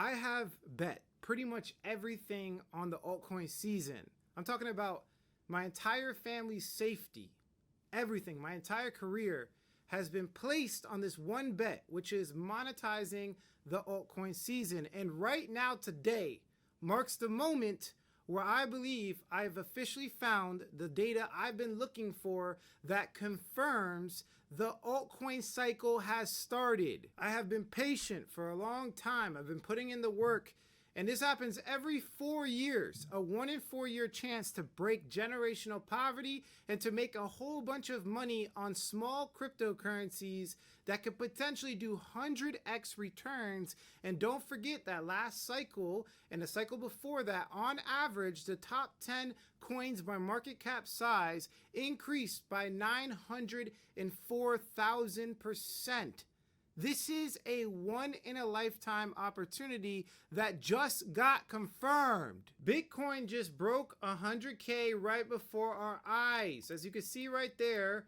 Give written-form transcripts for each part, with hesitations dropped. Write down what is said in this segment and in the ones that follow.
I have bet pretty much everything on the altcoin season. I'm talking about my entire family's safety. Everything, my entire career has been placed on this one bet, which is monetizing the altcoin season. And right now, today, marks the moment where I believe I've officially found the data I've been looking for that confirms the altcoin cycle has started. I have been patient for a long time. I've been putting in the work, and this happens every 4 years, a 1 in 4 year chance to break generational poverty and to make a whole bunch of money on small cryptocurrencies that could potentially do 100x returns. And don't forget that last cycle and the cycle before that, on average, the top 10 coins by market cap size increased by 904,000%. This is a one-in-a-lifetime opportunity that just got confirmed. Bitcoin just broke 100K right before our eyes. As you can see right there,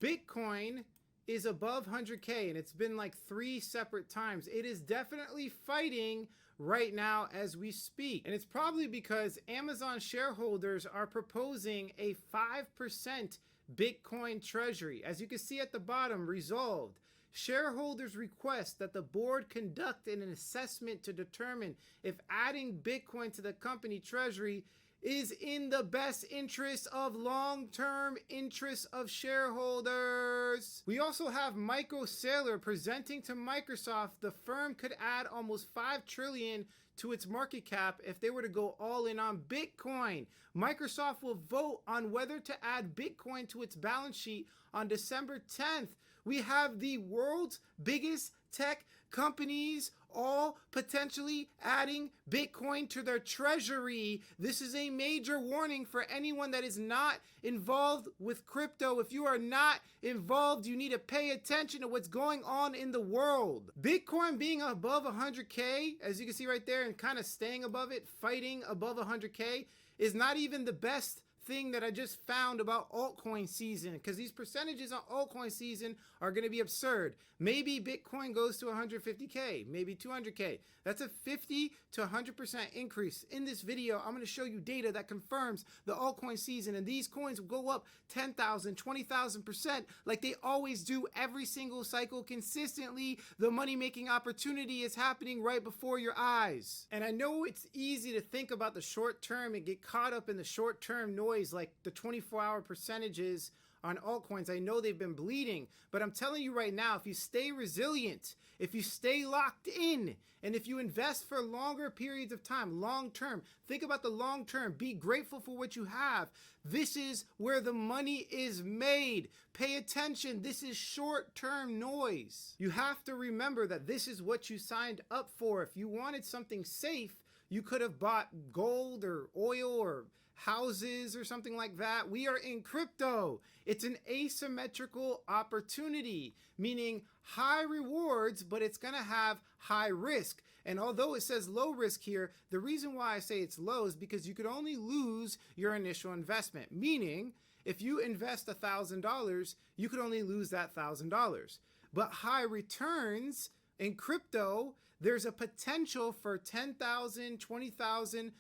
Bitcoin is above 100K, and it's been like 3 separate times. It is definitely fighting right now as we speak. And it's probably because Amazon shareholders are proposing a 5% Bitcoin treasury. As you can see at the bottom, resolved. Shareholders request that the board conduct an assessment to determine if adding Bitcoin to the company treasury is in the best interest of long-term interests of shareholders. We also have Michael Saylor presenting to Microsoft the firm could add almost $5 trillion to its market cap if they were to go all in on Bitcoin. Microsoft will vote on whether to add Bitcoin to its balance sheet on December 10th. We have the world's biggest tech companies all potentially adding Bitcoin to their treasury. This is a major warning for anyone that is not involved with crypto. If you are not involved, you need to pay attention to what's going on in the world. Bitcoin being above 100K, as you can see right there, and kind of staying above it, fighting above 100K, is not even the best thing that I just found about altcoin season, because these percentages on altcoin season are going to be absurd. Maybe Bitcoin goes to 150K, maybe 200K. That's a 50 to 100% increase. In this video, I'm going to show you data that confirms the altcoin season, and these coins will go up 10,000, 20,000% like they always do every single cycle consistently. The money-making opportunity is happening right before your eyes. And I know it's easy to think about the short term and get caught up in the short-term noise like the 24-hour percentages on altcoins. I know they've been bleeding, but I'm telling you right now, if you stay resilient, if you stay locked in, and if you invest for longer periods of time, long term, think about the long term, be grateful for what you have. This is where the money is made. Pay attention. This is short-term noise. You have to remember that this is what you signed up for. If you wanted something safe, you could have bought gold or oil or houses or something like that. We are in crypto. It's an asymmetrical opportunity, meaning high rewards, but it's going to have high risk. And although it says low risk here, the reason why I say it's low is because you could only lose your initial investment, meaning if you invest $1,000, you could only lose that $1,000. But high returns in crypto, there's a potential for 10,000, 20,000,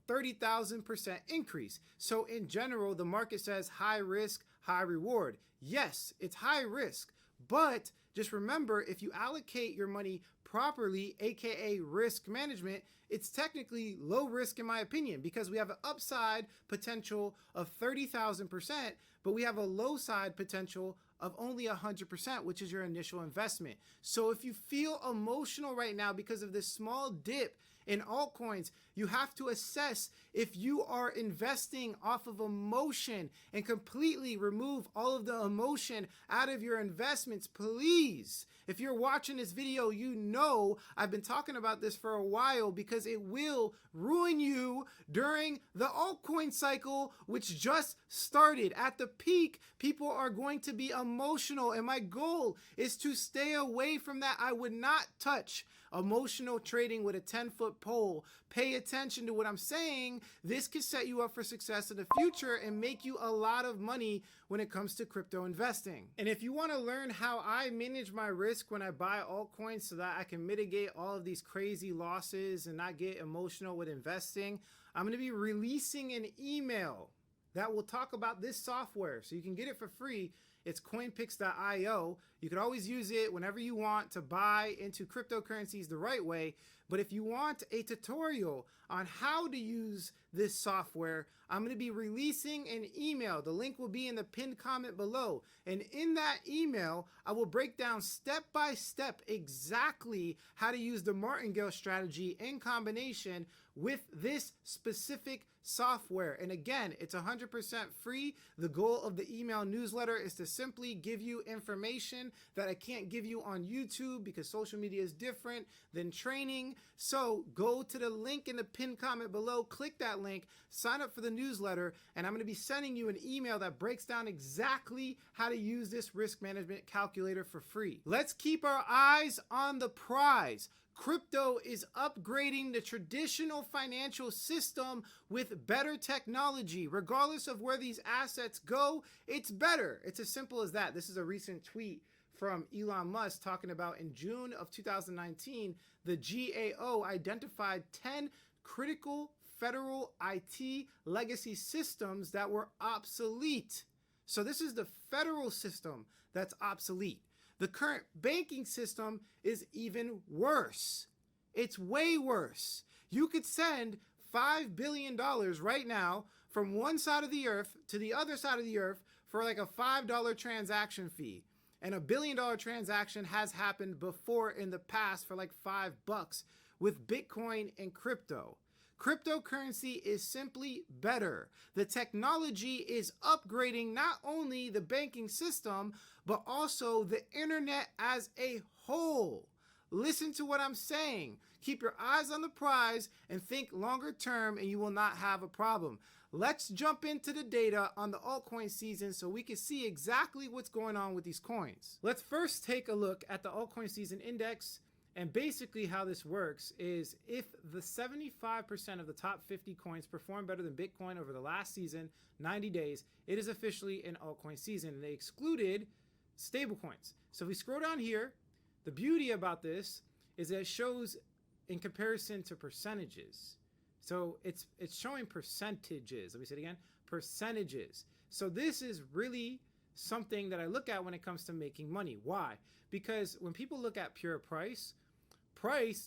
30,000% increase. So in general, the market says high risk, high reward. Yes, it's high risk, but just remember, if you allocate your money properly, aka risk management, it's technically low risk in my opinion, because we have an upside potential of 30,000%, but we have a low side potential of only 100%, which is your initial investment. So if you feel emotional right now because of this small dip in altcoins, you have to assess if you are investing off of emotion and completely remove all of the emotion out of your investments, please. If you're watching this video, you know I've been talking about this for a while because it will ruin you during the altcoin cycle, which just started. At the peak, people are going to be emotional, and my goal is to stay away from that. I would not touch emotional trading with a 10-foot pole. Pay attention to what I'm saying. This could set you up for success in the future and make you a lot of money when it comes to crypto investing. And if you want to learn how I manage my risk when I buy altcoins so that I can mitigate all of these crazy losses and not get emotional with investing, I'm going to be releasing an email that will talk about this software. So you can get it for free. It's coinpix.io. You can always use it whenever you want to buy into cryptocurrencies the right way. But if you want a tutorial on how to use this software, I'm going to be releasing an email. The link will be in the pinned comment below. And in that email, I will break down step by step exactly how to use the martingale strategy in combination with this specific software. And again, it's 100% free. The goal of the email newsletter is to simply give you information that I can't give you on YouTube because social media is different than training. So go to the link in the pinned comment below, click that link, sign up for the newsletter, and I'm going to be sending you an email that breaks down exactly how to use this risk management calculator for free. Let's keep our eyes on the prize. Crypto is upgrading the traditional financial system with better technology. Regardless of where these assets go, it's better. It's as simple as that. This is a recent tweet from Elon Musk talking about in June of 2019, the GAO identified 10 critical federal IT legacy systems that were obsolete. So this is the federal system that's obsolete. The current banking system is even worse. It's way worse. You could send $5 billion right now from one side of the earth to the other side of the earth for like a $5 transaction fee. And $1 billion transaction has happened before in the past for like $5 with Bitcoin and crypto. Cryptocurrency is simply better. The technology is upgrading not only the banking system, but also the internet as a whole. Listen to what I'm saying. Keep your eyes on the prize and think longer term and you will not have a problem. Let's jump into the data on the altcoin season so we can see exactly what's going on with these coins. Let's first take a look at the altcoin season index. And basically how this works is if the 75% of the top 50 coins perform better than Bitcoin over the last season, 90 days, it is officially an altcoin season. And they excluded stablecoins. So if we scroll down here, the beauty about this is that it shows in comparison to percentages. So it's showing percentages. Let me say it again, percentages. So this is really something that I look at when it comes to making money. Why? Because when people look at pure price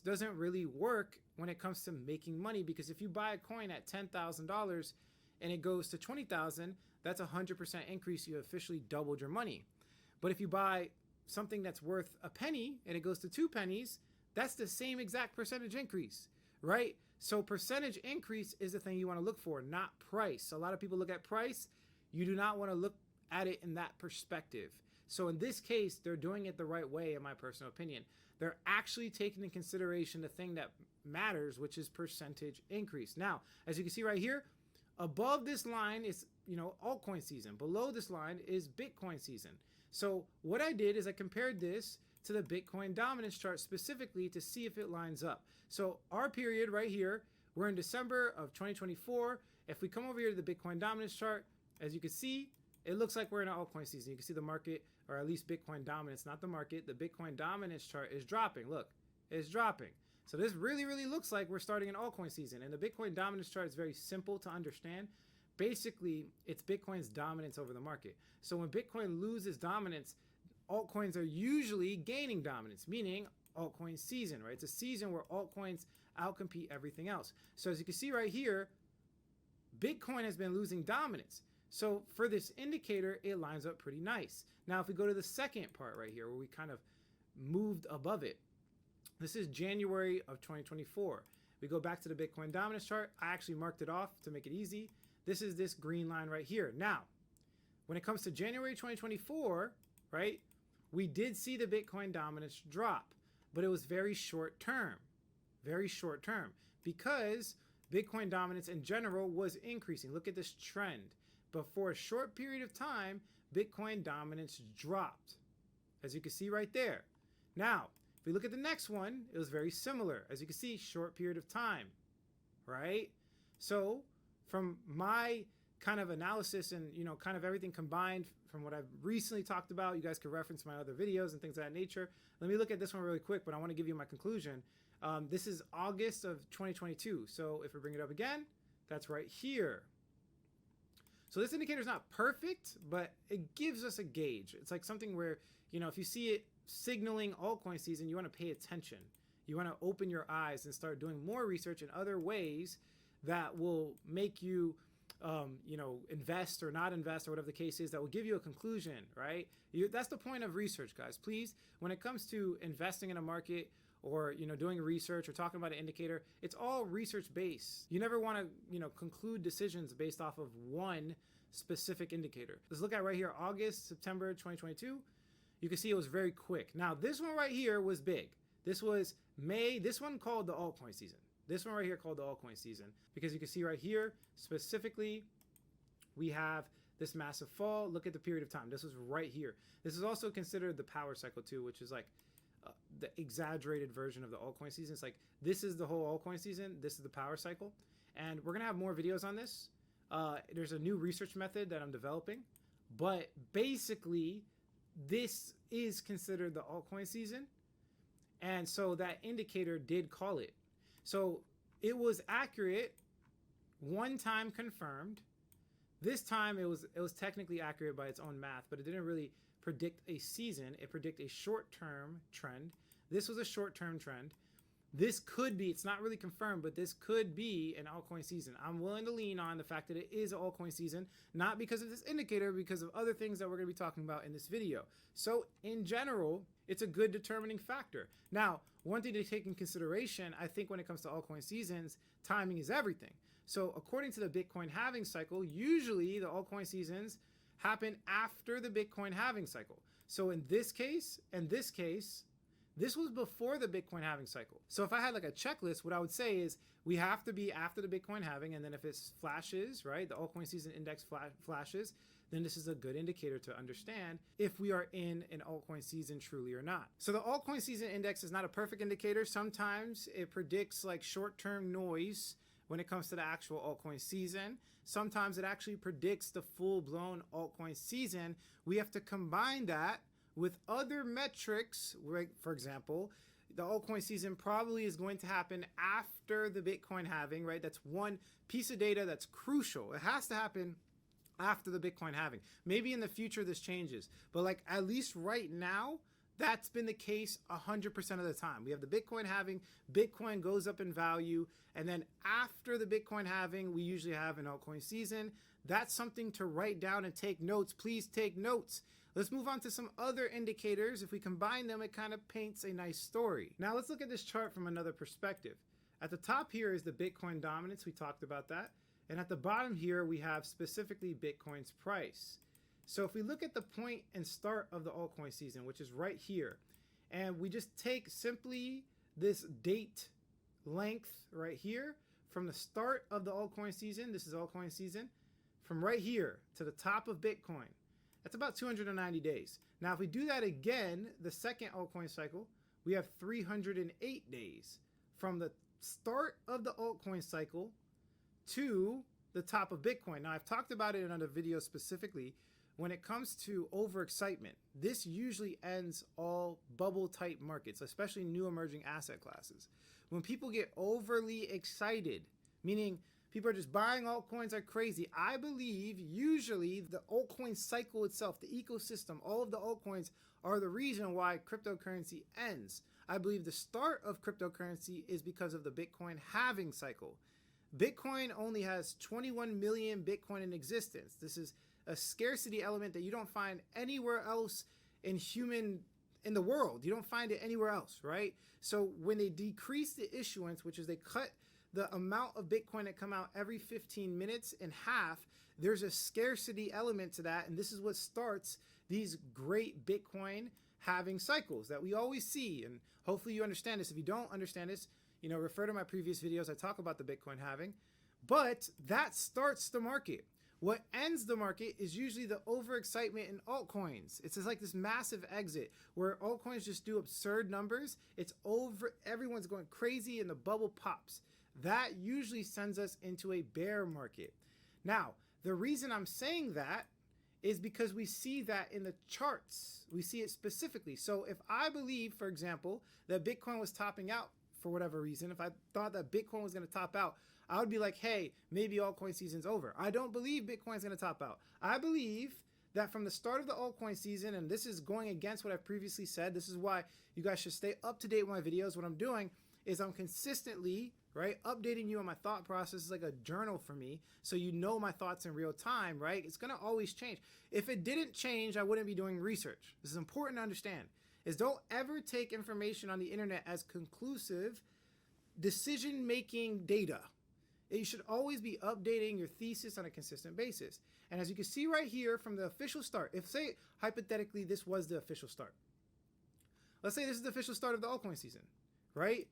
doesn't really work when it comes to making money, because if you buy a coin at $10,000 and it goes to $20,000, that's a 100% increase. You officially doubled your money. But if you buy something that's worth a penny and it goes to 2 pennies, that's the same exact percentage increase, right? So percentage increase is the thing you want to look for, not price. A lot of people look at price. You do not want to look at it in that perspective. So in this case, they're doing it the right way, in my personal opinion. They're actually taking into consideration the thing that matters, which is percentage increase. Now, as you can see right here, above this line is, altcoin season. Below this line is Bitcoin season. So what I did is I compared this to the Bitcoin dominance chart specifically to see if it lines up. So our period right here, we're in December of 2024. If we come over here to the Bitcoin dominance chart, as you can see, it looks like we're in an altcoin season. You can see the market, or at least Bitcoin dominance, not the market. The Bitcoin dominance chart is dropping. Look, it's dropping. So this really, really looks like we're starting an altcoin season. And the Bitcoin dominance chart is very simple to understand. Basically, it's Bitcoin's dominance over the market. So when Bitcoin loses dominance, altcoins are usually gaining dominance, meaning altcoin season, right? It's a season where altcoins outcompete everything else. So as you can see right here, Bitcoin has been losing dominance. So for this indicator, it lines up pretty nice. Now, if we go to the second part right here, where we kind of moved above it, this is January of 2024. We go back to the Bitcoin dominance chart. I actually marked it off to make it easy. This is this green line right here. Now, when it comes to January 2024, right, we did see the Bitcoin dominance drop, but it was very short term, because Bitcoin dominance in general was increasing. Look at this trend. But for a short period of time, Bitcoin dominance dropped, as you can see right there. Now, If we look at the next one, it was very similar. As you can see, short period of time, right? So from my kind of analysis and, you know, kind of everything combined from what I've recently talked about, you guys can reference my other videos and things of that nature. Let me look at this one really quick, but I want to give you my conclusion. This is August of 2022. So if we bring it up again, that's right here. So this indicator is not perfect, but it gives us a gauge. It's like something where, you know, if you see it signaling altcoin season, you want to pay attention. You want to open your eyes and start doing more research in other ways that will make you, you know, invest or not invest or whatever the case is, that will give you a conclusion, right? That's the point of research, guys. Please, when it comes to investing in a market or, you know, doing research or talking about an indicator, it's all research based. You never want to, you know, conclude decisions based off of one specific indicator. Let's look at right here, August, September 2022. You can see it was very quick. Now, this one right here was big. This was May. This one called the altcoin season. This one right here called the altcoin season, because you can see right here, specifically, we have this massive fall. Look at the period of time. This was right here. This is also considered the power cycle too, which is like the exaggerated version of the altcoin season. It's like, this is the whole altcoin season. This is the power cycle. And we're going to have more videos on this. There's a new research method that I'm developing, but basically this is considered the altcoin season. And so that indicator did call it. So it was accurate, one time confirmed. This time it was technically accurate by its own math, but it didn't really predict a season. It predicted a short-term trend. This was a short-term trend. This could be, it's not really confirmed, but this could be an altcoin season. I'm willing to lean on the fact that it is an altcoin season, not because of this indicator, because of other things that we're going to be talking about in this video. So in general, it's a good determining factor. Now, one thing to take in consideration, I think when it comes to altcoin seasons, timing is everything. So according to the Bitcoin halving cycle, usually the altcoin seasons happen after the Bitcoin halving cycle. So in this case, this was before the Bitcoin halving cycle. So if I had like a checklist, what I would say is we have to be after the Bitcoin halving, and then if it flashes, right, the altcoin season index flashes, then this is a good indicator to understand if we are in an altcoin season truly or not. So the altcoin season index is not a perfect indicator. Sometimes it predicts like short-term noise when it comes to the actual altcoin season. Sometimes it actually predicts the full-blown altcoin season. We have to combine that with other metrics, right? For example, the altcoin season probably is going to happen after the Bitcoin halving, right? That's one piece of data that's crucial. It has to happen after the Bitcoin halving. Maybe in the future this changes, but like at least right now, that's been the case 100% of the time. We have the Bitcoin halving, Bitcoin goes up in value, and then after the Bitcoin halving, we usually have an altcoin season. That's something to write down and take notes. Please take notes. Let's move on to some other indicators. If we combine them, it kind of paints a nice story. Now let's look at this chart from another perspective. At the top here is the Bitcoin dominance. We talked about that. And at the bottom here, we have specifically Bitcoin's price. So if we look at the point and start of the altcoin season, which is right here, and we just take simply this date length right here from the start of the altcoin season, this is altcoin season, from right here to the top of Bitcoin, that's about 290 days. Now, if we do that again, the second altcoin cycle, we have 308 days from the start of the altcoin cycle to the top of Bitcoin. Now, I've talked about it in another video specifically. When it comes to overexcitement, this usually ends all bubble type markets, especially new emerging asset classes. When people get overly excited, meaning people are just buying altcoins like crazy, I believe usually the altcoin cycle itself, the ecosystem, all of the altcoins are the reason why cryptocurrency ends. I believe the start of cryptocurrency is because of the Bitcoin halving cycle. Bitcoin only has 21 million Bitcoin in existence. This is a scarcity element that you don't find anywhere else in the world. You don't find it anywhere else, right? So when they decrease the issuance, which is they cut the amount of Bitcoin that come out every 15 minutes in half, there's a scarcity element to that. And this is what starts these great Bitcoin halving cycles that we always see. And hopefully you understand this. If you don't understand this, you know, refer to my previous videos. I talk about the Bitcoin halving, but that starts the market. What ends the market is usually the overexcitement in altcoins. It's just like this massive exit where altcoins just do absurd numbers. It's over, everyone's going crazy and the bubble pops. That usually sends us into a bear market. Now, the reason I'm saying that is because we see that in the charts. We see it specifically. So if I believe, for example, that Bitcoin was topping out for whatever reason, if I thought that Bitcoin was going to top out, I would be like, hey, maybe altcoin season's over. I don't believe Bitcoin's going to top out. I believe that from the start of the altcoin season, and this is going against what I've previously said, this is why you guys should stay up to date with my videos. What I'm doing is I'm consistently, right, updating you on my thought process. Is like a journal for me, so you know my thoughts in real time, right? It's going to always change. If it didn't change, I wouldn't be doing research. This is important to understand, is don't ever take information on the internet as conclusive decision-making data. You should always be updating your thesis on a consistent basis. And as you can see right here from the official start, if say hypothetically this was the official start. Let's say this is the official start of the altcoin season, right?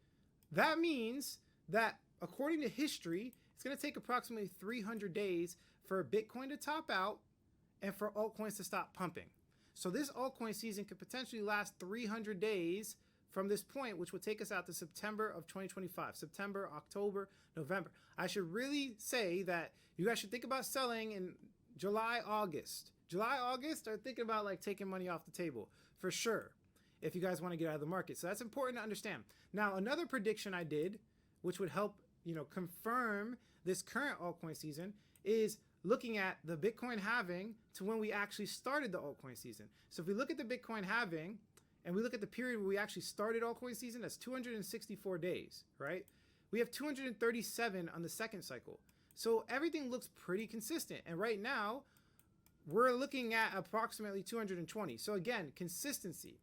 That means that according to history, it's going to take approximately 300 days for Bitcoin to top out and for altcoins to stop pumping. So this altcoin season could potentially last 300 days from this point, which would take us out to September of 2025, September, October, November. I should really say that you guys should think about selling in July, August. July, August, or thinking about like taking money off the table for sure, if you guys want to get out of the market. So that's important to understand. Now, another prediction I did, which would help, confirm this current altcoin season, is looking at the Bitcoin halving to when we actually started the altcoin season. So if we look at the Bitcoin halving, and we look at the period where we actually started altcoin season, that's 264 days, right? We have 237 on the second cycle. So everything looks pretty consistent. And right now, we're looking at approximately 220. So again, consistency.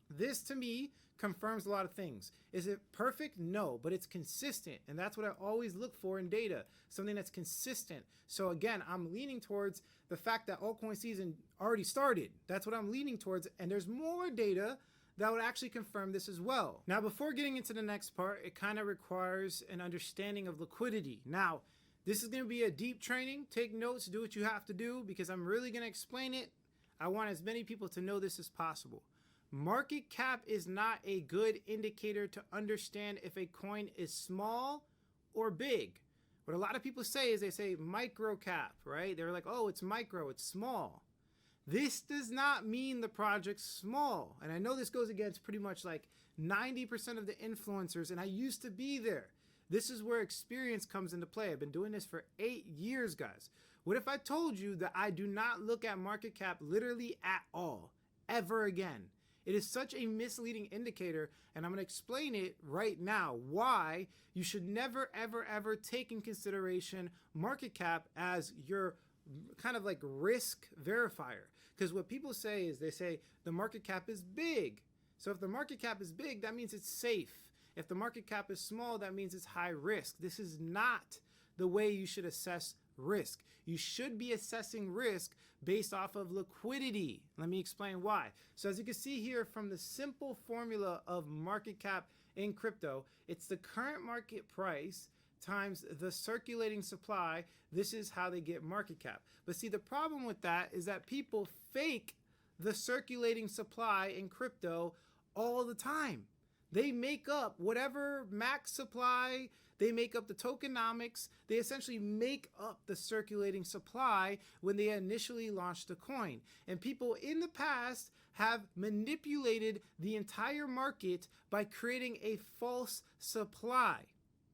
This to me confirms a lot of things. Is it perfect? No, but it's consistent. And that's what I always look for in data, something that's consistent. So again, I'm leaning towards the fact that altcoin season already started. That's what I'm leaning towards. And there's more data that would actually confirm this as well. Now, before getting into the next part, it kind of requires an understanding of liquidity. Now, this is going to be a deep training. Take notes, do what you have to do, because I'm really going to explain it. I want as many people to know this as possible. Market cap is not a good indicator to understand if a coin is small or big. What a lot of people say is they say micro cap, right? They're like, oh, it's micro, it's small. This does not mean the project's small. And I know this goes against pretty much like 90% of the influencers, and I used to be there. This is where experience comes into play. I've been doing this for 8 years, guys. What if I told you that I do not look at market cap literally at all, ever again? It is such a misleading indicator, and I'm going to explain it right now, why you should never, ever, ever take in consideration market cap as your kind of like risk verifier. Because what people say is they say the market cap is big. So if the market cap is big, that means it's safe. If the market cap is small, that means it's high risk. This is not the way you should assess risk. You should be assessing risk based off of liquidity. Let me explain why. So as you can see here from the simple formula of market cap in crypto, it's the current market price times the circulating supply. This is how they get market cap. But see, the problem with that is that people fake the circulating supply in crypto all the time. They make up whatever max supply, they make up the tokenomics, they essentially make up the circulating supply when they initially launched the coin. And people in the past have manipulated the entire market by creating a false supply.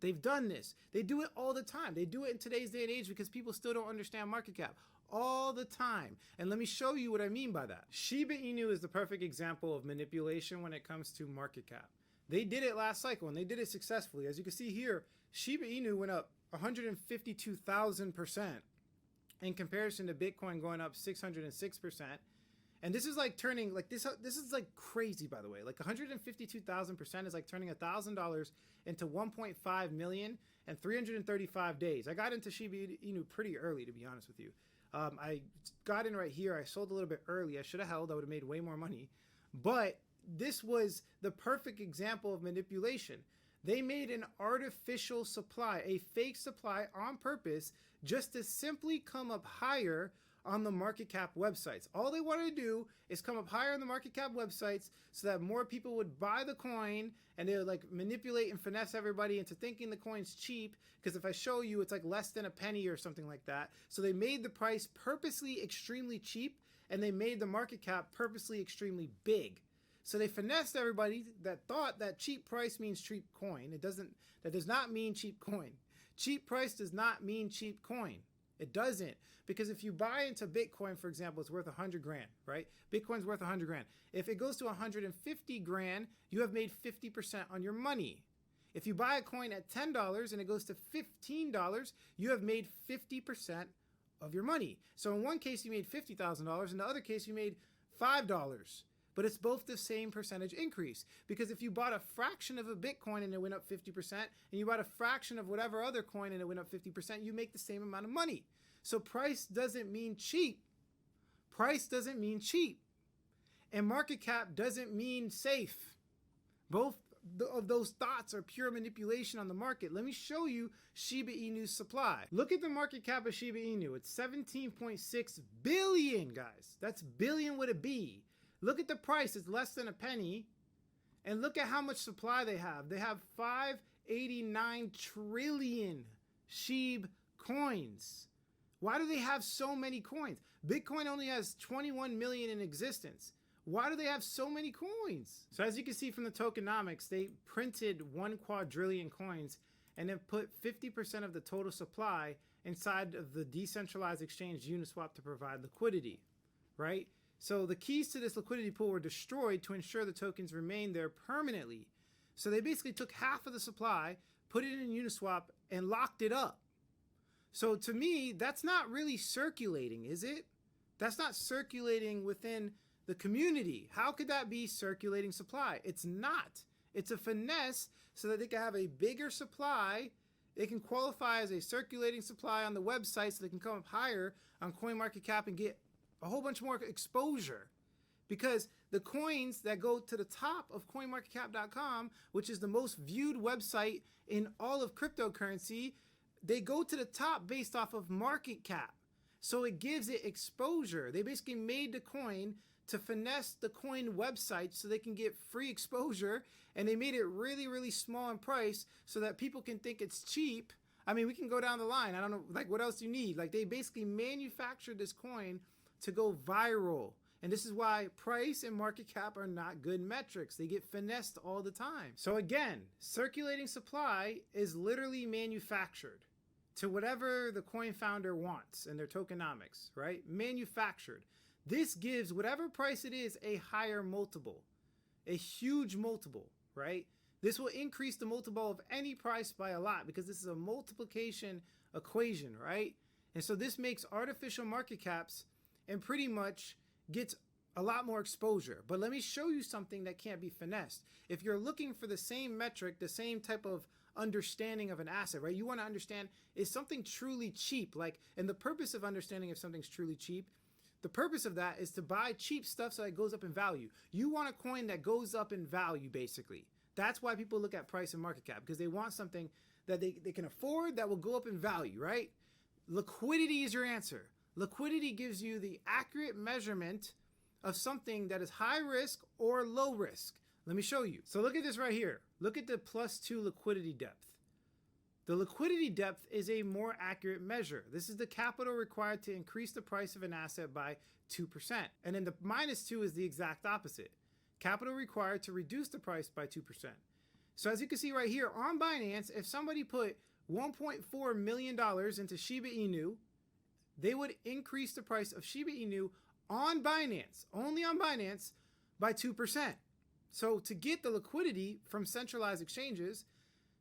They've done this. They do it all the time. They do it in today's day and age because people still don't understand market cap. All the time. And let me show you what I mean by that. Shiba Inu is the perfect example of manipulation when it comes to market cap. They did it last cycle and they did it successfully. As you can see here, Shiba Inu went up 152,000% in comparison to Bitcoin going up 606%. And this is like turning, like this is like crazy, by the way. Like 152,000% is like turning $1,000 into 1.5 million in 335 days. I got into Shiba Inu pretty early, to be honest with you. I got in right here. I sold a little bit early. I should have held. I would have made way more money. But this was the perfect example of manipulation. They made an artificial supply, a fake supply on purpose, just to simply come up higher on the market cap websites. All they wanted to do is come up higher on the market cap websites so that more people would buy the coin, and they would like manipulate and finesse everybody into thinking the coin's cheap, because if I show you, it's like less than a penny or something like that. So they made the price purposely extremely cheap, and they made the market cap purposely extremely big. So they finessed everybody that thought that cheap price means cheap coin. That does not mean cheap coin. Cheap price does not mean cheap coin. It doesn't. Because if you buy into Bitcoin, for example, it's worth 100 grand, right? Bitcoin's worth 100 grand. If it goes to 150 grand, you have made 50% on your money. If you buy a coin at $10 and it goes to $15, you have made 50% of your money. So in one case, you made $50,000. In the other case, you made $5. But it's both the same percentage increase. Because if you bought a fraction of a Bitcoin and it went up 50%, and you bought a fraction of whatever other coin and it went up 50%, you make the same amount of money. So price doesn't mean cheap. Price doesn't mean cheap. And market cap doesn't mean safe. Both of those thoughts are pure manipulation on the market. Let me show you Shiba Inu's supply. Look at the market cap of Shiba Inu. It's 17.6 billion, guys. That's billion with a B. Look at the price, it's less than a penny. And look at how much supply they have. They have 589 trillion SHIB coins. Why do they have so many coins? Bitcoin only has 21 million in existence. Why do they have so many coins? So as you can see from the tokenomics, they printed 1 quadrillion coins and then put 50% of the total supply inside of the decentralized exchange Uniswap to provide liquidity, right? So the keys to this liquidity pool were destroyed to ensure the tokens remain there permanently. So they basically took half of the supply, put it in Uniswap, and locked it up. So to me, that's not really circulating, is it? That's not circulating within the community. How could that be circulating supply? It's not. It's a finesse so that they can have a bigger supply. They can qualify as a circulating supply on the website so they can come up higher on CoinMarketCap and get a whole bunch more exposure, because the coins that go to the top of coinmarketcap.com, which is the most viewed website in all of cryptocurrency, they go to the top based off of market cap. So it gives it exposure. They basically made the coin to finesse the coin website so they can get free exposure, and they made it really, really small in price so that people can think it's cheap. I mean, we can go down the line. I don't know, like, what else do you need? Like, they basically manufactured this coin to go viral. And this is why price and market cap are not good metrics. They get finessed all the time. So again, circulating supply is literally manufactured to whatever the coin founder wants in their tokenomics, right? Manufactured. This gives whatever price it is a higher multiple, a huge multiple, right? This will increase the multiple of any price by a lot because this is a multiplication equation, right? And so this makes artificial market caps and pretty much gets a lot more exposure. But let me show you something that can't be finessed. If you're looking for the same metric, the same type of understanding of an asset, right? You want to understand, is something truly cheap? Like, and the purpose of understanding if something's truly cheap, the purpose of that is to buy cheap stuff so that it goes up in value. You want a coin that goes up in value, basically. That's why people look at price and market cap, because they want something that they can afford that will go up in value, right? Liquidity is your answer. Liquidity gives you the accurate measurement of something that is high risk or low risk. Let me show you. So look at this right here. Look at the +2 liquidity depth. The liquidity depth is a more accurate measure. This is the capital required to increase the price of an asset by 2%. And then the -2 is the exact opposite. Capital required to reduce the price by 2%. So as you can see right here on Binance, if somebody put $1.4 million into Shiba Inu, they would increase the price of Shiba Inu on Binance, only on Binance, by 2%. So to get the liquidity from centralized exchanges,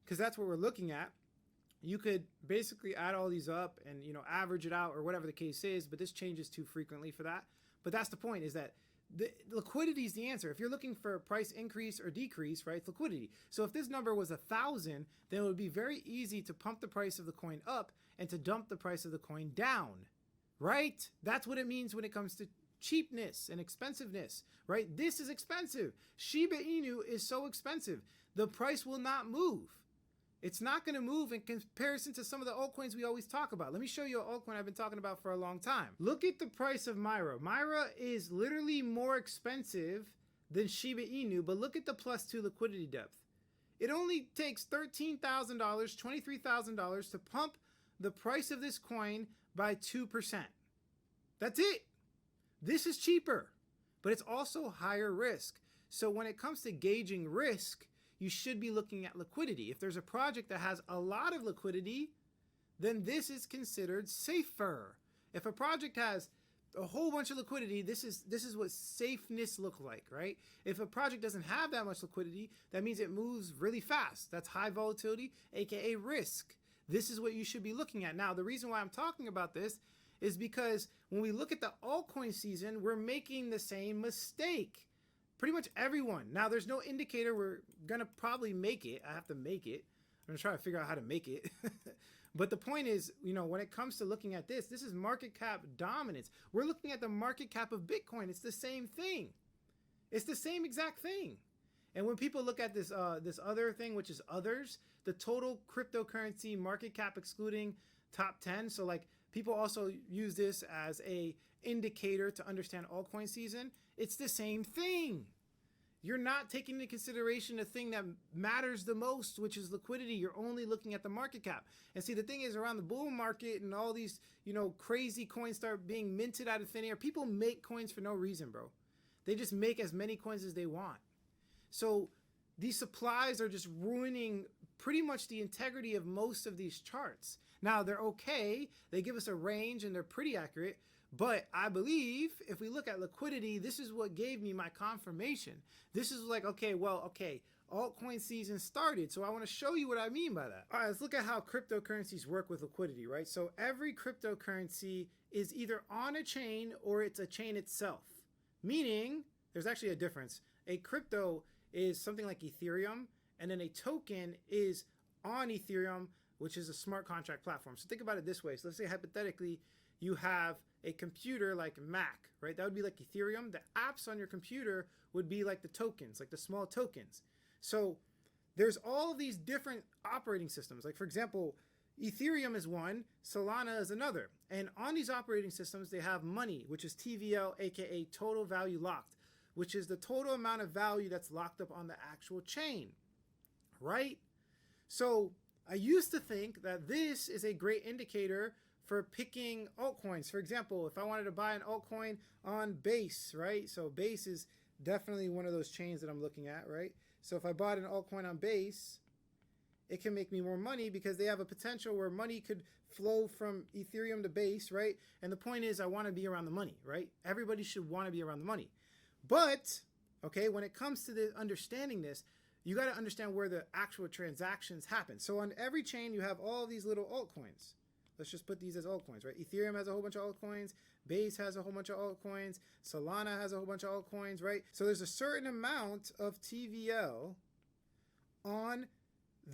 because that's what we're looking at, you could basically add all these up and, you know, average it out or whatever the case is, but this changes too frequently for that. But that's the point, is that the liquidity is the answer. If you're looking for a price increase or decrease, right, it's liquidity. So if this number was 1,000, then it would be very easy to pump the price of the coin up and to dump the price of the coin down, right? That's what it means when it comes to cheapness and expensiveness, right? This is expensive. Shiba Inu is so expensive. the price will not move. It's not going to move in comparison to some of the altcoins we always talk about. Let me show you an altcoin I've been talking about for a long time. Look at the price of Myra. Myra is literally more expensive than Shiba Inu, but look at the +2 liquidity depth. It only takes $13,000, $23,000 to pump the price of this coin by 2%. That's it. This is cheaper, but it's also higher risk. So when it comes to gauging risk, you should be looking at liquidity. If there's a project that has a lot of liquidity, then this is considered safer. If a project has a whole bunch of liquidity, this is what safeness looks like, right? If a project doesn't have that much liquidity, that means it moves really fast. That's high volatility, aka risk. This is what you should be looking at. Now, the reason why I'm talking about this is because when we look at the altcoin season, we're making the same mistake. Pretty much everyone. Now, there's no indicator we're going to probably make it. I have to make it. I'm going to try to figure out how to make it. But the point is, when it comes to looking at this is market cap dominance. We're looking at the market cap of Bitcoin. It's the same thing. It's the same exact thing. And when people look at this other thing, which is others, the total cryptocurrency market cap excluding top 10. So like people also use this as a indicator to understand altcoin season. It's the same thing. You're not taking into consideration the thing that matters the most, which is liquidity. You're only looking at the market cap. And see, the thing is, around the bull market and all these, crazy coins start being minted out of thin air. People make coins for no reason, bro. They just make as many coins as they want. So these supplies are just ruining pretty much the integrity of most of these charts. Now, they're okay. They give us a range and they're pretty accurate. But I believe if we look at liquidity, this is what gave me my confirmation. This is like, okay, altcoin season started. So I want to show you what I mean by that. All right, let's look at how cryptocurrencies work with liquidity, right? So every cryptocurrency is either on a chain or it's a chain itself. Meaning, there's actually a difference. A crypto is something like Ethereum, and then a token is on Ethereum, which is a smart contract platform. So think about it this way. So let's say hypothetically, you have a computer like Mac, right? That would be like Ethereum. The apps on your computer would be like the tokens, like the small tokens. So there's all these different operating systems. Like for example, Ethereum is one, Solana is another. And on these operating systems, they have money, which is TVL, aka total value locked, which is the total amount of value that's locked up on the actual chain, right? So I used to think that this is a great indicator for picking altcoins. For example, if I wanted to buy an altcoin on Base, right? So Base is definitely one of those chains that I'm looking at, right? So if I bought an altcoin on Base, it can make me more money because they have a potential where money could flow from Ethereum to Base, right? And the point is I want to be around the money, right? Everybody should want to be around the money. But, okay, when it comes to understanding this, you got to understand where the actual transactions happen. So on every chain, you have all these little altcoins. Let's just put these as altcoins, right? Ethereum has a whole bunch of altcoins. Base has a whole bunch of altcoins. Solana has a whole bunch of altcoins, right? So there's a certain amount of TVL on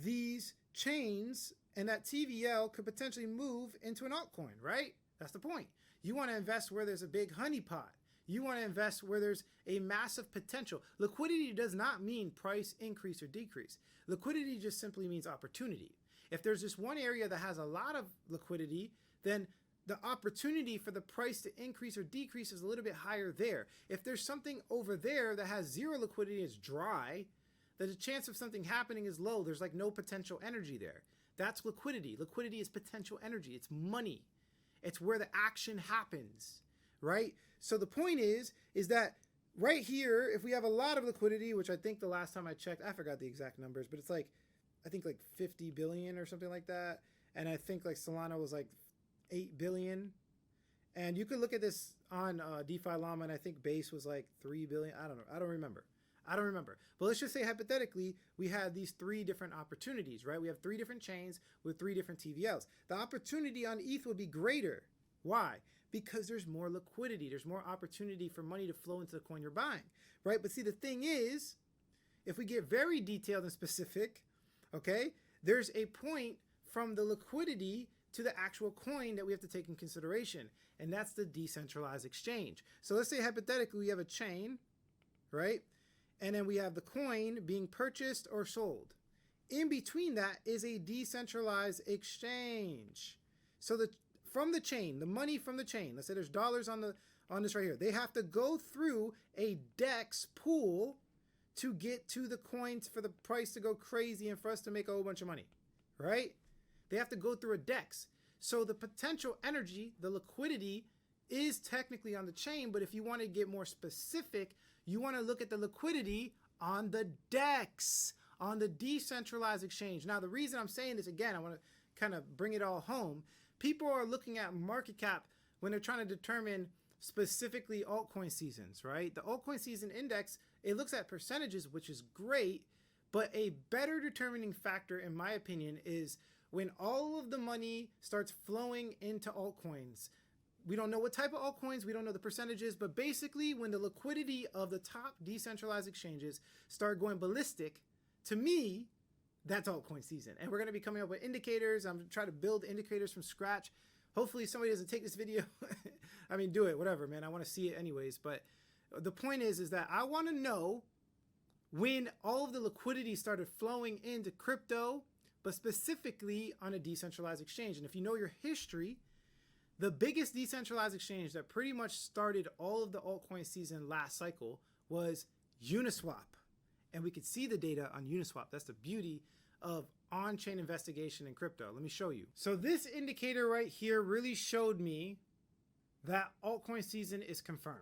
these chains, and that TVL could potentially move into an altcoin, right? That's the point. You want to invest where there's a big honeypot. You want to invest where there's a massive potential. Liquidity does not mean price increase or decrease. Liquidity just simply means opportunity. If there's just one area that has a lot of liquidity, then the opportunity for the price to increase or decrease is a little bit higher there. If there's something over there that has zero liquidity, it's dry, then the chance of something happening is low. There's like no potential energy there. That's liquidity. Liquidity is potential energy. It's money. It's where the action happens, right? So the point is that right here, if we have a lot of liquidity, which I think the last time I checked, I forgot the exact numbers, but it's like, I think like 50 billion or something like that. And I think like Solana was like 8 billion. And you could look at this on DeFi Llama, and I think Base was like 3 billion. I don't know. I don't remember. But let's just say hypothetically, we had these three different opportunities, right? We have three different chains with three different TVLs. The opportunity on ETH would be greater. Why? Because there's more liquidity. There's more opportunity for money to flow into the coin you're buying, right? But see, the thing is, if we get very detailed and specific, okay, there's a point from the liquidity to the actual coin that we have to take in consideration, and that's the decentralized exchange. So let's say hypothetically we have a chain, right? And then we have the coin being purchased or sold. In between that is a decentralized exchange. So from the chain, the money from the chain, let's say there's dollars on this right here. They have to go through a DEX pool to get to the coins for the price to go crazy and for us to make a whole bunch of money, right? They have to go through a DEX. So the potential energy, the liquidity, is technically on the chain, but if you want to get more specific, you want to look at the liquidity on the DEX, on the decentralized exchange. Now, the reason I'm saying this, again, I want to kind of bring it all home. People are looking at market cap when they're trying to determine specifically altcoin seasons, right? The altcoin season index, it looks at percentages, which is great, but a better determining factor, in my opinion, is when all of the money starts flowing into altcoins. We don't know what type of altcoins, we don't know the percentages, but basically when the liquidity of the top decentralized exchanges start going ballistic, to me, that's altcoin season. And we're going to be coming up with indicators. I'm trying to build indicators from scratch. Hopefully somebody doesn't take this video. I mean, do it, whatever, man. I want to see it anyways. But the point is that I want to know when all of the liquidity started flowing into crypto, but specifically on a decentralized exchange. And if you know your history, the biggest decentralized exchange that pretty much started all of the altcoin season last cycle was Uniswap. And we could see the data on Uniswap. That's the beauty of on-chain investigation in crypto. Let me show you. So this indicator right here really showed me that altcoin season is confirmed.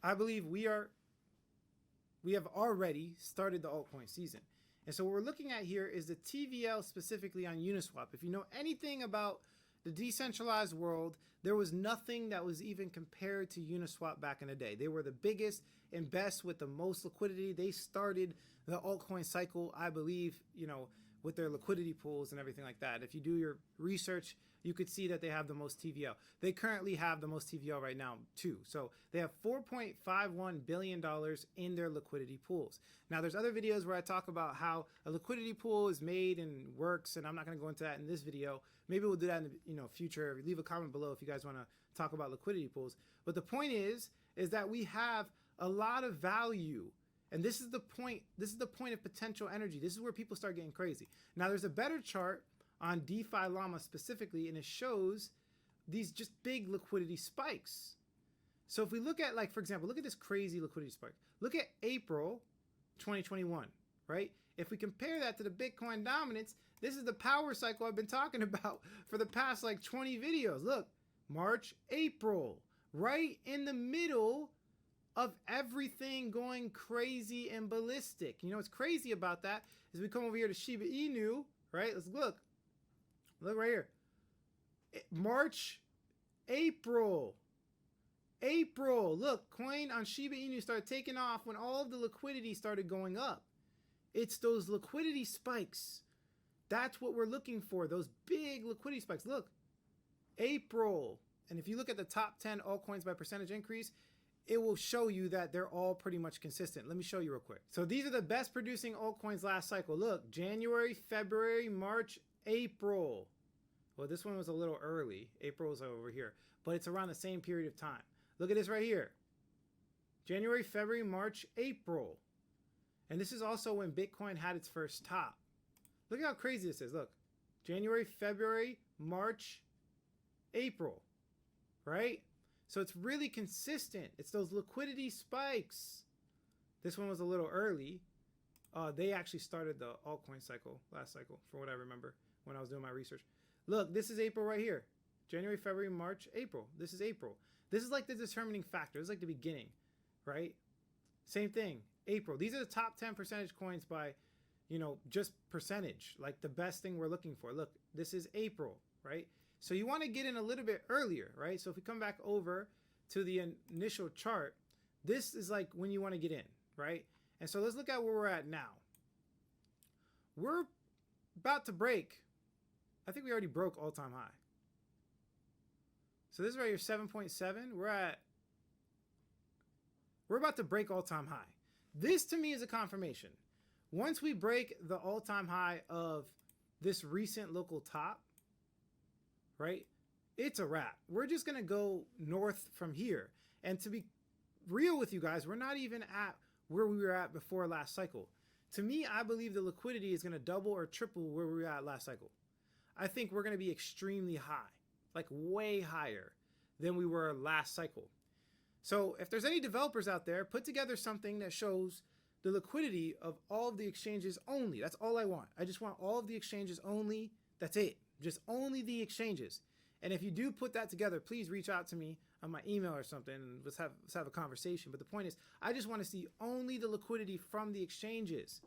I believe we have already started the altcoin season. And so what we're looking at here is the TVL specifically on Uniswap. If you know anything about the decentralized world, there was nothing that was even compared to Uniswap back in the day. They were the biggest and best with the most liquidity. They started the altcoin cycle, I believe, with their liquidity pools and everything like that. If you do your research, you could see that they have the most TVL. They currently have the most TVL right now too. So they have $4.51 billion in their liquidity pools. Now there's other videos where I talk about how a liquidity pool is made and works, and I'm not going to go into that in this video. Maybe we'll do that in the future. Leave a comment below if you guys want to talk about liquidity pools. But the point is that we have a lot of value. And this is the point. This is the point of potential energy. This is where people start getting crazy. Now there's a better chart on DeFi Llama specifically, and it shows these just big liquidity spikes. So if we look at, like, for example, look at this crazy liquidity spike. Look at April 2021, right? If we compare that to the Bitcoin dominance, this is the power cycle I've been talking about for the past like 20 videos. Look, March, April, right in the middle of everything going crazy and ballistic. You know what's crazy about that is we come over here to Shiba Inu, right? Let's look. Look right here. March, April. Look, coin on Shiba Inu started taking off when all of the liquidity started going up. It's those liquidity spikes. That's what we're looking for, those big liquidity spikes. Look, April. And if you look at the top 10 altcoins by percentage increase, it will show you that they're all pretty much consistent. Let me show you real quick. So these are the best producing altcoins last cycle. Look, January, February, March, April. Well, this one was a little early. April is over here, but it's around the same period of time. Look at this right here. January, February, March, April. And this is also when Bitcoin had its first top. Look at how crazy this is. Look, January, February, March, April, right? So it's really consistent. It's those liquidity spikes. This one was a little early. They actually started the altcoin cycle last cycle, from what I remember when I was doing my research. Look, this is April right here. January, February, March, April. This is April. This is like the determining factor. This is like the beginning, right? Same thing, April. These are the top 10 percentage coins by, just percentage, like the best thing we're looking for. Look, this is April, right? So you want to get in a little bit earlier, right? So if we come back over to the initial chart, this is like when you want to get in, right? And so let's look at where we're at now. We're about to break. I think we already broke all-time high. So this is right here, 7.7. We're about to break all-time high. This to me is a confirmation. Once we break the all-time high of this recent local top, right, it's a wrap. We're just going to go north from here. And to be real with you guys, we're not even at where we were at before last cycle. To me, I believe the liquidity is going to double or triple where we were at last cycle. I think we're going to be extremely high, like way higher than we were last cycle. So if there's any developers out there, put together something that shows the liquidity of all of the exchanges only. That's all I want. I just want all of the exchanges only. That's it. Just only the exchanges. And if you do put that together, please reach out to me on my email or something and let's have a conversation. But the point is, I just want to see only the liquidity from the exchanges.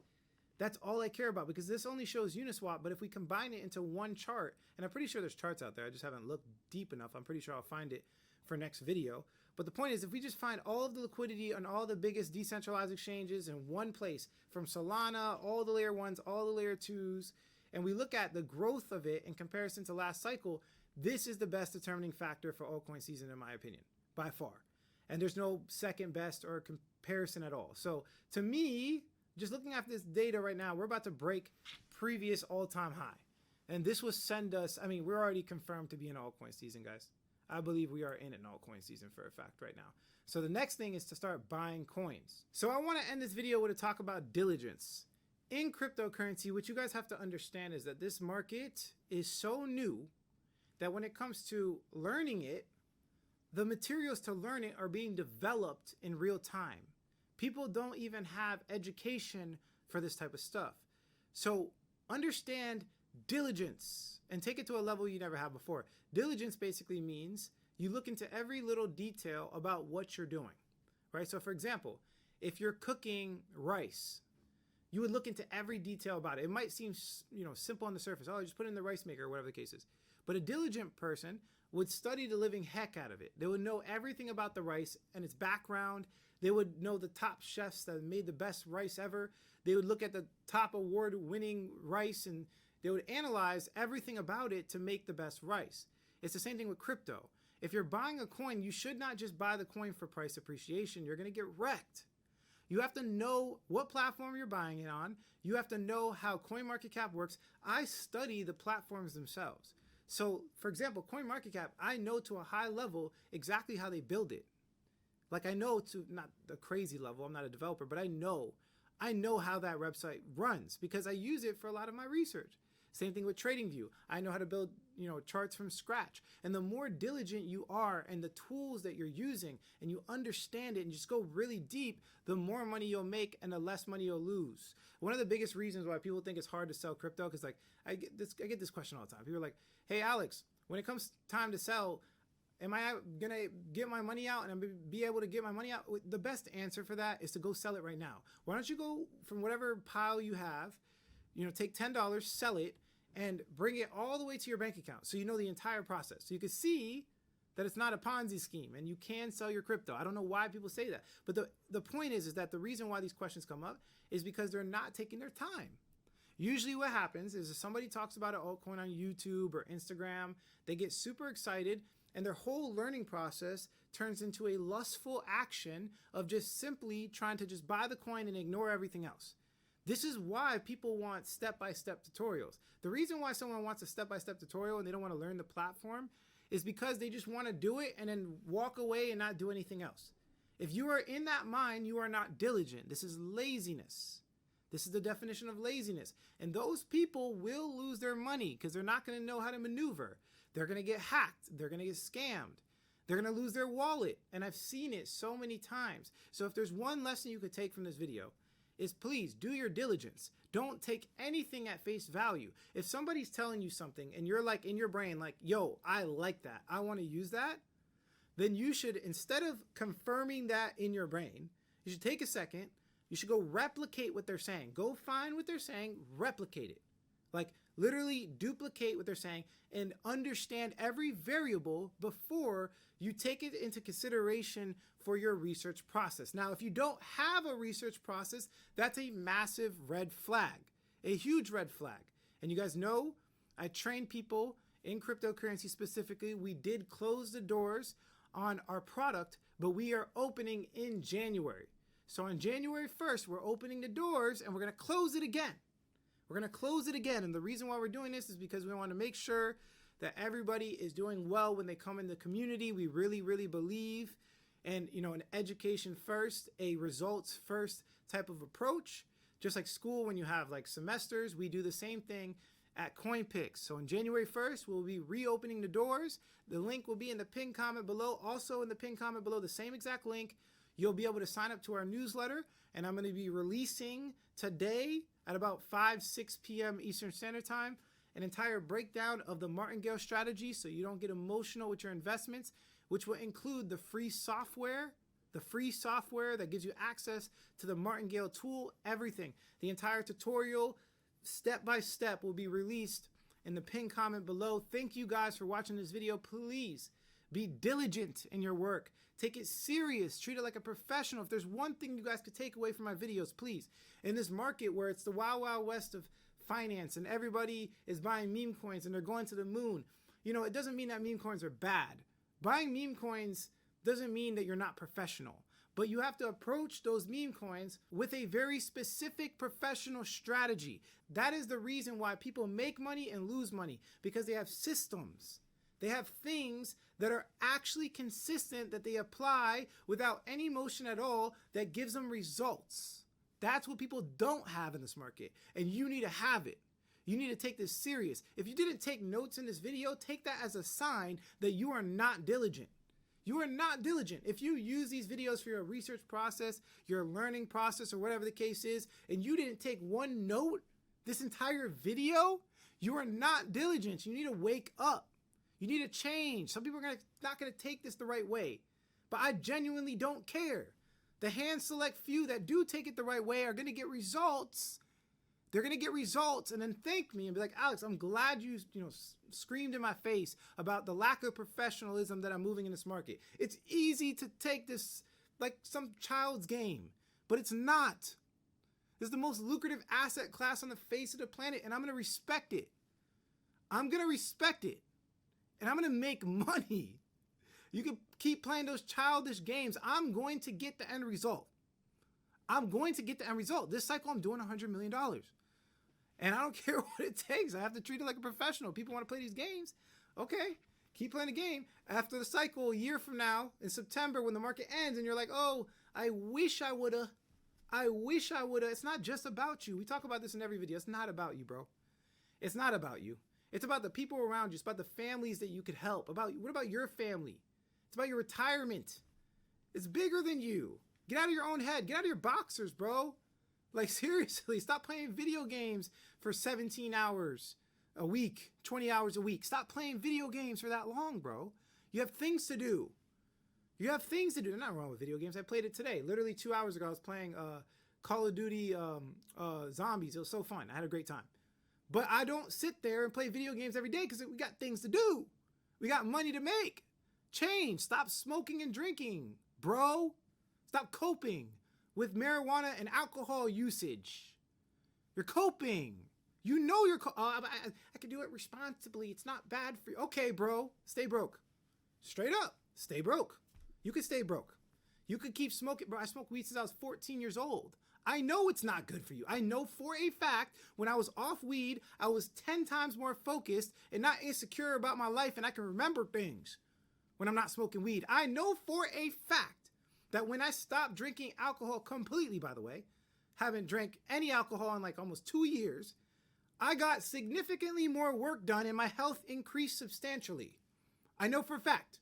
That's all I care about, because this only shows Uniswap. But if we combine it into one chart, and I'm pretty sure there's charts out there, I just haven't looked deep enough. I'm pretty sure I'll find it for next video. But the point is, if we just find all of the liquidity on all the biggest decentralized exchanges in one place, from Solana, all the layer 1s, all the layer 2s, and we look at the growth of it in comparison to last cycle, this is the best determining factor for altcoin season, in my opinion, by far. And there's no second best or comparison at all. So to me, just looking at this data right now, we're about to break previous all-time high. And this will send us, I mean, we're already confirmed to be in altcoin season, guys. I believe we are in an altcoin season for a fact right now. So the next thing is to start buying coins. So I want to end this video with a talk about diligence. In cryptocurrency, what you guys have to understand is that this market is so new that when it comes to learning it, the materials to learn it are being developed in real time. People don't even have education for this type of stuff. So understand diligence and take it to a level you never have before. Diligence basically means you look into every little detail about what you're doing, right? So for example, if you're cooking rice, you would look into every detail about it. It might seem, simple on the surface. Oh, just put it in the rice maker or whatever the case is. But a diligent person would study the living heck out of it. They would know everything about the rice and its background. They would know the top chefs that made the best rice ever. They would look at the top award-winning rice and they would analyze everything about it to make the best rice. It's the same thing with crypto. If you're buying a coin, you should not just buy the coin for price appreciation. You're going to get wrecked. You have to know what platform you're buying it on. You have to know how CoinMarketCap works. I study the platforms themselves. So, for example, CoinMarketCap, I know to a high level exactly how they build it. Like I know to not a crazy level, I'm not a developer, but I know how that website runs because I use it for a lot of my research. Same thing with TradingView. I know how to build, charts from scratch. And the more diligent you are and the tools that you're using and you understand it and just go really deep, the more money you'll make and the less money you'll lose. One of the biggest reasons why people think it's hard to sell crypto, because I get this question all the time. People are like, hey, Alex, when it comes time to sell, am I going to get my money out and I'm going to be able to get my money out? The best answer for that is to go sell it right now. Why don't you go from whatever pile you have, take $10, sell it, and bring it all the way to your bank account so you know the entire process. So you can see that it's not a Ponzi scheme and you can sell your crypto. I don't know why people say that. But the point is that the reason why these questions come up is because they're not taking their time. Usually what happens is if somebody talks about an altcoin on YouTube or Instagram, they get super excited and their whole learning process turns into a lustful action of just simply trying to just buy the coin and ignore everything else. This is why people want step-by-step tutorials. The reason why someone wants a step-by-step tutorial and they don't want to learn the platform is because they just want to do it and then walk away and not do anything else. If you are in that mind, you are not diligent. This is laziness. This is the definition of laziness. And those people will lose their money because they're not going to know how to maneuver. They're going to get hacked. They're going to get scammed. They're going to lose their wallet. And I've seen it so many times. So if there's one lesson you could take from this video, is please do your diligence. Don't take anything at face value. If somebody's telling you something and you're like in your brain like, yo, I like that, I want to use that, then you should, instead of confirming that in your brain, you should take a second, you should go replicate what they're saying. Go find what they're saying, replicate it. Like literally duplicate what they're saying and understand every variable before you take it into consideration for your research process. Now, if you don't have a research process, that's a massive red flag, a huge red flag. And you guys know, I train people in cryptocurrency specifically. We did close the doors on our product, but we are opening in January. So on January 1st, we're opening the doors and we're going to close it again. We're going to close it again. And the reason why we're doing this is because we want to make sure that everybody is doing well when they come in the community. We really, really believe and, you know, an education first, a results first type of approach. Just like school, when you have like semesters, we do the same thing at CoinPix. So on January 1st, we'll be reopening the doors. The link will be in the pinned comment below. Also in the pinned comment below, the same exact link, you'll be able to sign up to our newsletter. And I'm going to be releasing today at about 5-6 p.m. Eastern Standard Time, an entire breakdown of the martingale strategy so you don't get emotional with your investments, which will include the free software that gives you access to the martingale tool, everything. The entire tutorial, step by step, will be released in the pinned comment below. Thank you guys for watching this video. Please be diligent in your work. Take it serious. Treat it like a professional. If there's one thing you guys could take away from my videos, please. In this market where it's the wild, wild west of finance and everybody is buying meme coins and they're going to the moon, you know, it doesn't mean that meme coins are bad. Buying meme coins doesn't mean that you're not professional, but you have to approach those meme coins with a very specific professional strategy. That is the reason why people make money and lose money, because they have systems. They have things that are actually consistent that they apply without any motion at all that gives them results. That's what people don't have in this market, and you need to have it. You need to take this serious. If you didn't take notes in this video, take that as a sign that you are not diligent. You are not diligent. If you use these videos for your research process, your learning process, or whatever the case is, and you didn't take one note this entire video, you are not diligent. You need to wake up. You need to change. Some people are not going to take this the right way, but I genuinely don't care. The hand select few that do take it the right way are going to get results. They're going to get results and then thank me and be like, Alex, I'm glad you screamed in my face about the lack of professionalism that I'm moving in this market. It's easy to take this like some child's game, but it's not. This is the most lucrative asset class on the face of the planet, and I'm going to respect it. I'm going to respect it, and I'm going to make money. You can keep playing those childish games. I'm going to get the end result. I'm going to get the end result. This cycle, I'm doing $100 million. And I don't care what it takes. I have to treat it like a professional. People want to play these games. Okay, keep playing the game. After the cycle, a year from now, in September, when the market ends, and you're like, oh, I wish I woulda. I wish I woulda. It's not just about you. We talk about this in every video. It's not about you, bro. It's not about you. It's about the people around you. It's about the families that you could help. What about your family? It's about your retirement. It's bigger than you. Get out of your own head. Get out of your boxers, bro. Like, seriously, stop playing video games for 17 hours a week, 20 hours a week. Stop playing video games for that long, bro. You have things to do. You have things to do. There's nothing wrong with video games. I played it today. Literally 2 hours ago, I was playing Call of Duty Zombies. It was so fun. I had a great time. But I don't sit there and play video games every day because we got things to do. We got money to make. Change. Stop smoking and drinking, bro. Stop coping with marijuana and alcohol usage. You're coping. You know you're I can do it responsibly. It's not bad for you. Okay, bro. Stay broke. Straight up. Stay broke. You can stay broke. You could keep smoking. Bro, I smoked weed since I was 14 years old. I know it's not good for you. I know for a fact when I was off weed, I was 10 times more focused and not insecure about my life, and I can remember things when I'm not smoking weed. I know for a fact that when I stopped drinking alcohol completely, by the way, haven't drank any alcohol in like almost 2 years, I got significantly more work done and my health increased substantially. I know for a fact.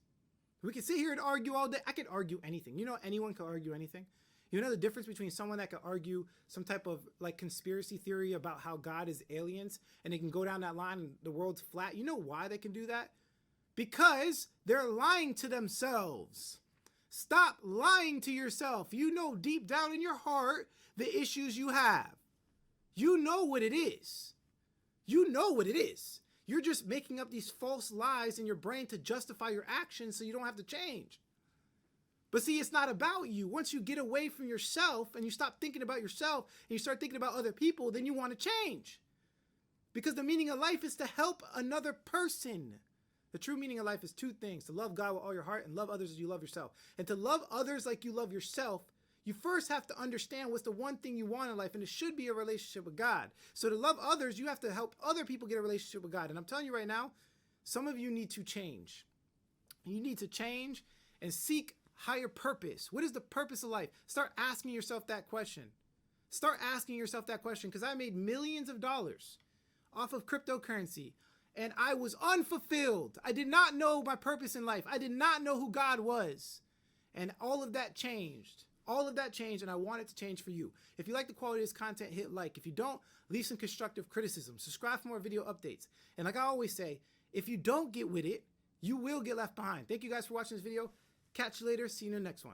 We can sit here and argue all day. I could argue anything. You know, anyone can argue anything. You know the difference between someone that could argue some type of like conspiracy theory about how God is aliens and they can go down that line and the world's flat? You know why they can do that? Because they're lying to themselves. Stop lying to yourself. You know deep down in your heart the issues you have. You know what it is. You know what it is. You're just making up these false lies in your brain to justify your actions so you don't have to change. But see, it's not about you. Once you get away from yourself and you stop thinking about yourself and you start thinking about other people, then you want to change. Because the meaning of life is to help another person. The true meaning of life is two things: to love God with all your heart and love others as you love yourself. And to love others like you love yourself, you first have to understand what's the one thing you want in life, and it should be a relationship with God. So to love others, you have to help other people get a relationship with God. And I'm telling you right now, some of you need to change. You need to change and seek higher purpose? What is the purpose of life? Start asking yourself that question. Start asking yourself that question, because I made millions of dollars off of cryptocurrency and I was unfulfilled. I did not know my purpose in life. I did not know who God was. And all of that changed. All of that changed, and I want it to change for you. If you like the quality of this content, hit like. If you don't, leave some constructive criticism. Subscribe for more video updates. And like I always say, if you don't get with it, you will get left behind. Thank you guys for watching this video. Catch you later. See you in the next one.